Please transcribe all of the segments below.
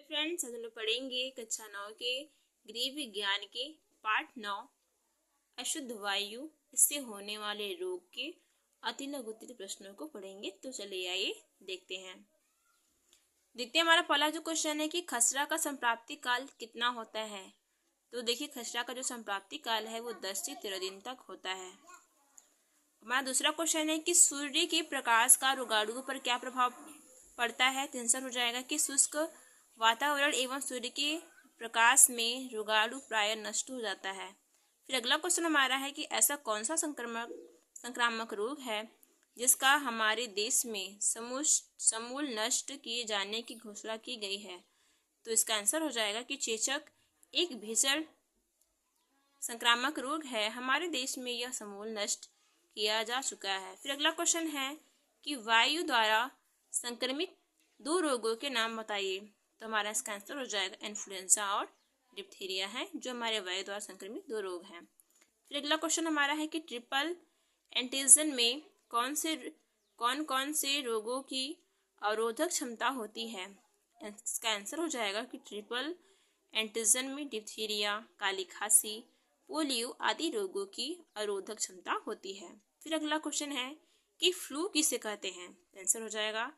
Friends, आज हम लोग पढ़ेंगे कक्षा 9 के गृह विज्ञान के पाठ 9 अशुद्ध वायु इससे होने वाले रोग के अति लघु उत्तरीय प्रश्नों को पढ़ेंगे। तो चलिए आइए देखते हैं। हमारा पहला जो क्वेश्चन है कि खसरा का संप्राप्ति काल कितना होता है। तो देखिए, खसरा का जो संप्राप्ति काल है वो 10 से 13 दिन तक होता है। हमारा दूसरा क्वेश्चन है कि सूर्य के प्रकाश का रोगाणुओं पर क्या प्रभाव पड़ता है। तो आंसर हो जाएगा कि शुष्क वातावरण एवं सूर्य के प्रकाश में रोगाणु प्राय नष्ट हो जाता है। फिर अगला क्वेश्चन हमारा है कि ऐसा कौन सा संक्रामक रोग है जिसका हमारे देश में समूल नष्ट किए जाने की घोषणा की गई है। तो इसका आंसर हो जाएगा कि चेचक एक भीषण संक्रामक रोग है। हमारे देश में यह समूल नष्ट किया जा चुका है। फिर अगला क्वेश्चन है कि वायु द्वारा संक्रमित 2 रोगों के नाम बताइए। तो हमारा इसका आंसर हो जाएगा इन्फ्लुएंजा और डिप्थीरिया है, जो हमारे वायु द्वारा संक्रमित 2 रोग हैं। फिर अगला क्वेश्चन हमारा है कि ट्रिपल एंटीजन में कौन कौन से रोगों की अवरोधक क्षमता होती है। इसका आंसर हो जाएगा कि ट्रिपल एंटीजन में डिप्थीरिया, काली खांसी, पोलियो आदि रोगों की अवरोधक क्षमता होती है। फिर अगला क्वेश्चन है कि फ्लू किसे कहते हैं। आंसर हो जाएगा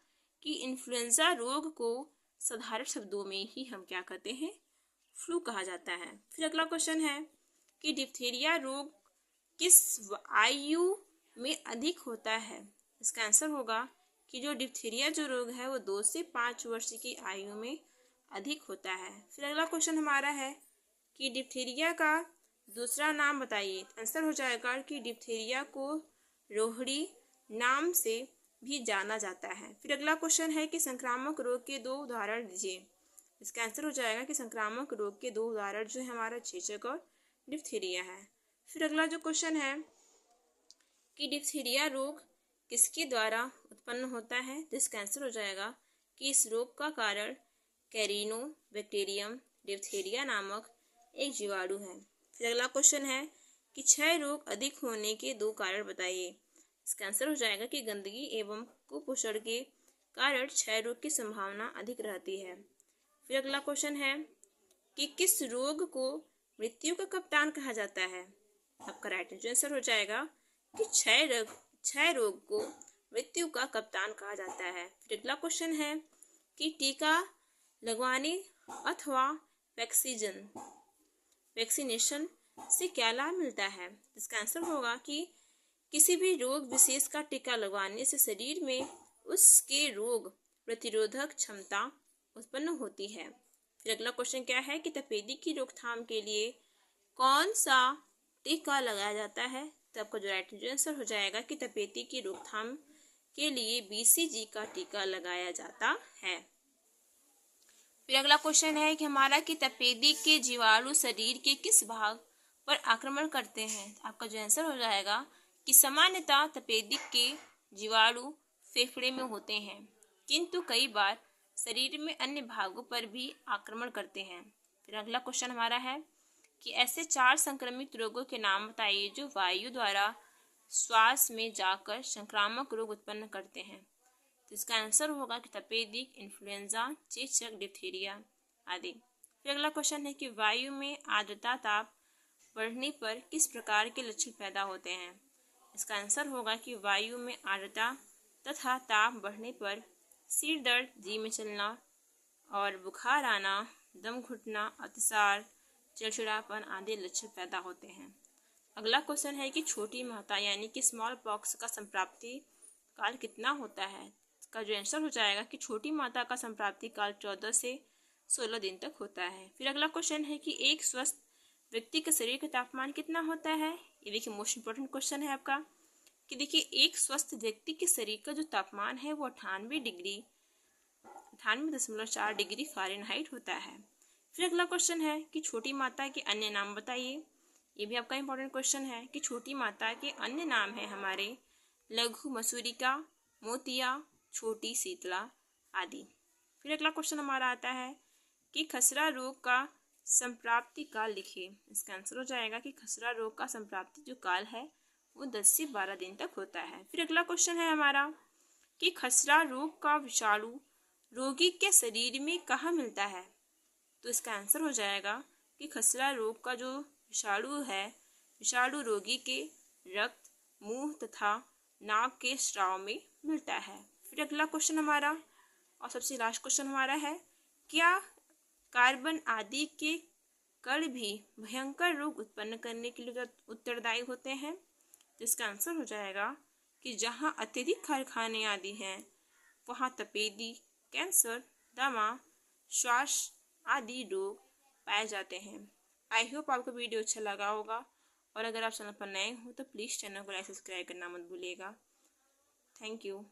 कि इन्फ्लुएंजा रोग को साधारण शब्दों में ही हम क्या कहते हैं, फ्लू कहा जाता है। फिर अगला क्वेश्चन है कि डिप्थीरिया रोग किस आयु में अधिक होता है। इसका आंसर होगा कि जो डिप्थीरिया जो रोग है वो 2 से 5 वर्ष की आयु में अधिक होता है। फिर अगला क्वेश्चन हमारा है कि डिप्थीरिया का दूसरा नाम बताइए। आंसर हो जाएगा कि डिप्थीरिया को रोहड़ी नाम से भी जाना जाता है। फिर अगला क्वेश्चन है कि संक्रामक रोग के 2 उदाहरण दीजिए। इसका आंसर हो जाएगा कि संक्रामक रोग के 2 उदाहरण जो है हमारा चेचक और डिप्थीरिया है। फिर अगला जो क्वेश्चन है कि डिप्थीरिया रोग किसके द्वारा उत्पन्न होता है। तो इसका आंसर हो जाएगा कि इस रोग का कारण कैरिनोबैक्टीरियम डिप्थीरिया नामक एक जीवाणु है। फिर अगला क्वेश्चन है कि क्षय रोग अधिक होने के 2 कारण बताइए। इसका आंसर हो जाएगा कि गंदगी एवं कुपोषण के कारण क्षय रोग की संभावना अधिक रहती है। फिर अगला क्वेश्चन है कि किस रोग को मृत्यु का कप्तान कहा जाता है। आपका राइट आंसर हो जाएगा कि क्षय रोग को मृत्यु का कप्तान कहा जाता है। फिर अगला क्वेश्चन है कि टीका लगवाने अथवा वैक्सीनेशन से क्या लाभ मिलता है। इसका आंसर होगा कि किसी भी रोग विशेष का टीका लगवाने से शरीर में उसके रोग प्रतिरोधक क्षमता उत्पन्न होती है। फिर अगला क्वेश्चन क्या है कि तपेदिक की रोकथाम के लिए कौन सा टीका लगाया जाता है। तो आपका जो राइट आंसर हो जाएगा कि तपेदिक की रोकथाम के लिए BCG का टीका लगाया जाता है। फिर अगला क्वेश्चन है कि हमारा कि तपेदिक के जीवाणु शरीर के किस भाग पर आक्रमण करते हैं। आपका जो आंसर हो जाएगा कि सामान्यतः तपेदिक के जीवाणु फेफड़े में होते हैं, किंतु कई बार शरीर में अन्य भागों पर भी आक्रमण करते हैं। फिर अगला क्वेश्चन हमारा है कि ऐसे 4 संक्रमित रोगों के नाम बताइए जो वायु द्वारा श्वास में जाकर संक्रामक रोग उत्पन्न करते हैं। तो इसका आंसर होगा कि तपेदिक, इन्फ्लुएंजा, चेचक, डिप्थीरिया आदि। फिर अगला क्वेश्चन है कि वायु में आर्द्रता ताप बढ़ने पर किस प्रकार के लक्षण पैदा होते हैं। इसका आंसर होगा कि वायु में आर्द्रता तथा ताप बढ़ने पर सिर दर्द, जी में चलना और बुखार आना, दम घुटना, अतिसार, चिड़चिड़ापन आदि लक्षण पैदा होते हैं। अगला क्वेश्चन है कि छोटी माता यानी कि स्मॉल पॉक्स का संप्राप्ति काल कितना होता है। इसका जो आंसर हो जाएगा कि छोटी माता का संप्राप्ति काल 14 से 16 दिन तक होता है। फिर अगला क्वेश्चन है कि एक स्वस्थ व्यक्ति के शरीर का तापमान कितना होता है। ये देखिए मोस्ट इम्पोर्टेंट क्वेश्चन है आपका कि देखिए एक स्वस्थ व्यक्ति के शरीर का जो तापमान है वो 98.4 डिग्री फ़ारेनहाइट होता है। फिर अगला क्वेश्चन है कि छोटी माता के अन्य नाम बताइए। ये भी आपका इम्पोर्टेंट क्वेश्चन है कि छोटी माता के अन्य नाम है हमारे लघु मसूरिका, मोतिया, छोटी शीतला आदि। फिर अगला क्वेश्चन हमारा आता है कि खसरा रोग का संप्राप्ति काल लिखिए। इसका आंसर हो जाएगा कि खसरा रोग का संप्राप्ति जो काल है वो 10 से 12 दिन तक होता है। फिर अगला क्वेश्चन है हमारा कि खसरा रोग का विषाणु रोगी के शरीर में कहाँ मिलता है। तो इसका आंसर हो जाएगा कि खसरा रोग का जो विषाणु है, विषाणु रोगी के रक्त, मुंह तथा नाक के स्राव में मिलता है। फिर अगला क्वेश्चन हमारा और सबसे लास्ट क्वेश्चन हमारा है, क्या कार्बन आदि के कण भी भयंकर रोग उत्पन्न करने के लिए उत्तरदायी होते हैं? तो इसका आंसर हो जाएगा कि जहाँ अत्यधिक कारखाने आदि हैं वहाँ तपेदी, कैंसर, दमा, श्वास आदि रोग पाए जाते हैं। आई होप आपको वीडियो अच्छा लगा होगा, और अगर आप चैनल पर नए हो तो प्लीज़ चैनल को लाइक सब्सक्राइब करना मत भूलिएगा। Thank you.